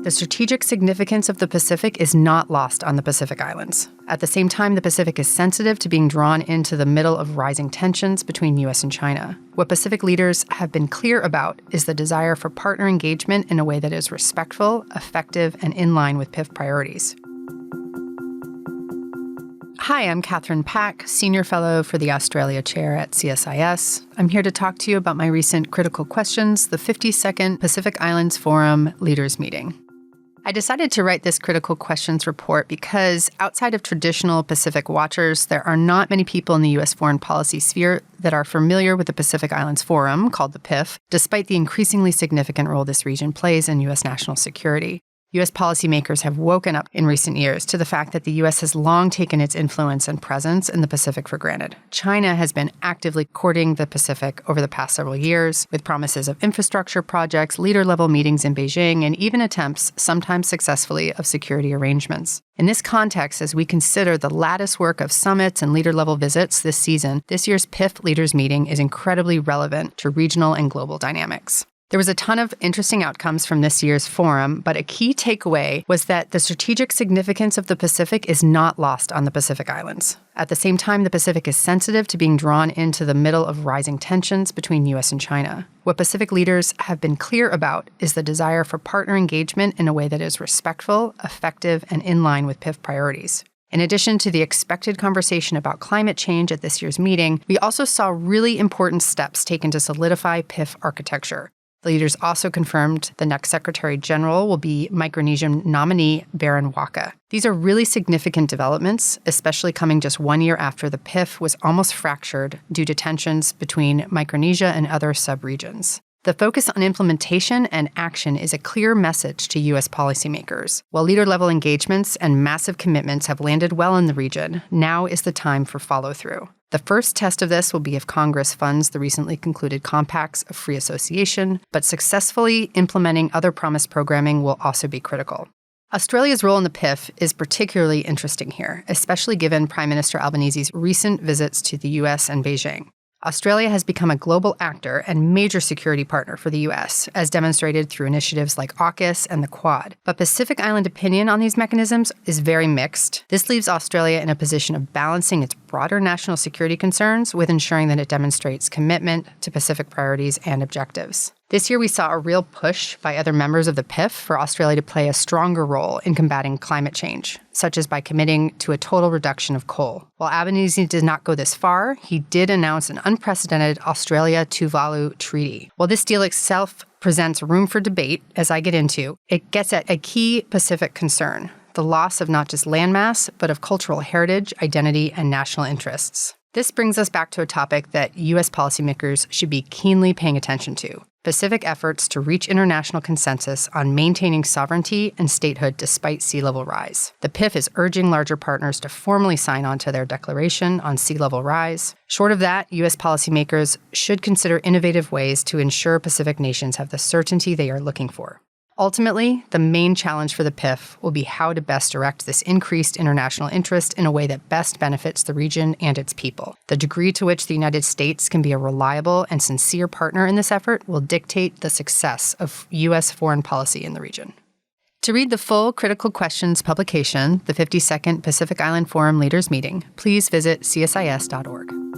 The strategic significance of the Pacific is not lost on the Pacific Islands. At the same time, the Pacific is sensitive to being drawn into the middle of rising tensions between U.S. and China. What Pacific leaders have been clear about is the desire for partner engagement in a way that is respectful, effective, and in line with PIF priorities. Hi, I'm Kathryn Paik, Senior Fellow for the Australia Chair at CSIS. I'm here to talk to you about my recent Critical Questions, the 52nd Pacific Islands Forum Leaders Meeting. I decided to write this Critical Questions report because outside of traditional Pacific watchers, there are not many people in the U.S. foreign policy sphere that are familiar with the Pacific Islands Forum, called the PIF, despite the increasingly significant role this region plays in U.S. national security. U.S. policymakers have woken up in recent years to the fact that the U.S. has long taken its influence and presence in the Pacific for granted. China has been actively courting the Pacific over the past several years, with promises of infrastructure projects, leader-level meetings in Beijing, and even attempts, sometimes successfully, of security arrangements. In this context, as we consider the lattice work of summits and leader-level visits this season, this year's PIF Leaders Meeting is incredibly relevant to regional and global dynamics. There was a ton of interesting outcomes from this year's forum, but a key takeaway was that the strategic significance of the Pacific is not lost on the Pacific Islands. At the same time, the Pacific is sensitive to being drawn into the middle of rising tensions between U.S. and China. What Pacific leaders have been clear about is the desire for partner engagement in a way that is respectful, effective, and in line with PIF priorities. In addition to the expected conversation about climate change at this year's meeting, we also saw really important steps taken to solidify PIF architecture. The leaders also confirmed the next Secretary General will be Micronesian nominee Baron Waka. These are really significant developments, especially coming just 1 year after the PIF was almost fractured due to tensions between Micronesia and other subregions. The focus on implementation and action is a clear message to U.S. policymakers. While leader-level engagements and massive commitments have landed well in the region, now is the time for follow-through. The first test of this will be if Congress funds the recently concluded compacts of free association, but successfully implementing other promised programming will also be critical. Australia's role in the PIF is particularly interesting here, especially given Prime Minister Albanese's recent visits to the U.S. and Beijing. Australia has become a global actor and major security partner for the U.S., as demonstrated through initiatives like AUKUS and the Quad. But Pacific Island opinion on these mechanisms is very mixed. This leaves Australia in a position of balancing its broader national security concerns with ensuring that it demonstrates commitment to Pacific priorities and objectives. This year, we saw a real push by other members of the PIF for Australia to play a stronger role in combating climate change, such as by committing to a total reduction of coal. While Albanese did not go this far, he did announce an unprecedented Australia-Tuvalu treaty. While this deal itself presents room for debate, as I get into, it gets at a key Pacific concern: the loss of not just landmass, but of cultural heritage, identity, and national interests. This brings us back to a topic that U.S. policymakers should be keenly paying attention to: Pacific efforts to reach international consensus on maintaining sovereignty and statehood despite sea level rise. The PIF is urging larger partners to formally sign on to their declaration on sea level rise. Short of that, U.S. policymakers should consider innovative ways to ensure Pacific nations have the certainty they are looking for. Ultimately, the main challenge for the PIF will be how to best direct this increased international interest in a way that best benefits the region and its people. The degree to which the United States can be a reliable and sincere partner in this effort will dictate the success of U.S. foreign policy in the region. To read the full Critical Questions publication, the 52nd Pacific Island Forum Leaders Meeting, please visit csis.org.